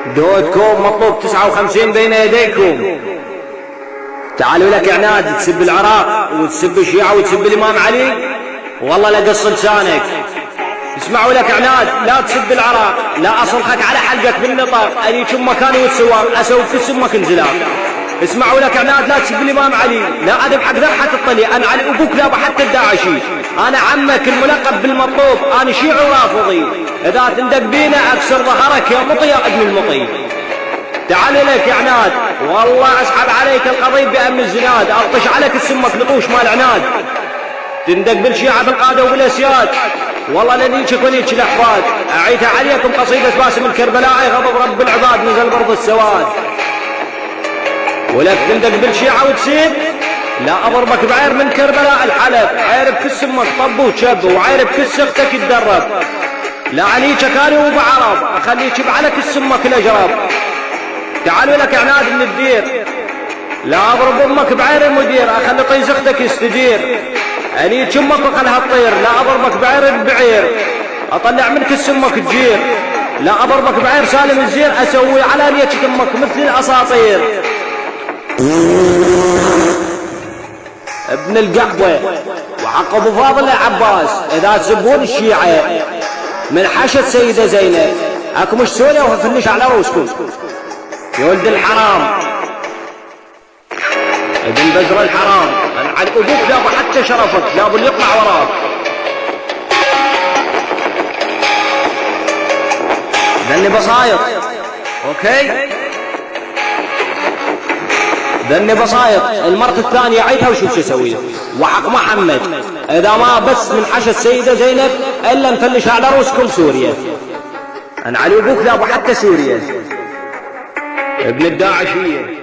دودكم مطلوب 59 بين يديكم. تعالوا لك عناد تسب العراق وتسب الشيعة وتسب الإمام علي، والله لقص لسانك. اسمعوا لك عناد، لا تسب العراق، لا أصرخك على حلقك بالنطاق، أني شم مكاني وتسوار أسوي في سمك انزلاق. اسمعوا لك عناد، لا تسب الإمام علي، لا أذبحك ذبحة الطلي، أنا علي أبوك لا حتى الداعشي، أنا عمك الملقب بالمطلوب، أنا شيعي ورافضي، إذا تندق بينا أكسر ظهرك يا مطي يا ابن المطي. تعال لك يا عناد، والله أسحب عليك القضيب بأمن الزناد، ألطش عليك السمك لطوش مال عناد، تندق بالشيعة بالقادة وبالأسياد، والله لنيتشك ونيتش الأحفاد، أعيتها عليكم قصيدة باسم الكربلاء، غضب رب العباد نزل برض السواد. ولك تندق بالشيعة وتسيب، لا أضربك بعير من كربلاء الحلب، عير بكس امك طب وشب، وعير بكس اختك يتدرب، لا عليك كاني وبعرب، أخليك بعلك السمك الأجرب. تعالوا لك عناد من الدير، لا أضرب أمك بعير المدير، أخلي طيز اختك يستدير، عليك امك وخلها تطير، لا أضربك بعير البعير، أطلع منك السمك تجير، لا أضربك بعير سالم الزير، أسوي على نيتك امك مثل الأساطير. ابن القحوة وحق ابو فاضل العباس، اذا تسبون الشيعة من حشد سيدة زينب اكو مش سوريا وفنش على روسكم يا ولد الحرام ابن بزر الحرام، انا على ابوك لابو حتى شرفك لابو اللي يطلع وراك. ذني بصاير اوكي، ذني بصاير المرة الثانية عيدها وشوف شو اسوي. وحق محمد اذا ما بس من حشد السيدة زينب الا نفلش على روسكم سوريا، انا علي ابوك لابو حتى سوريا ابن الداعشية.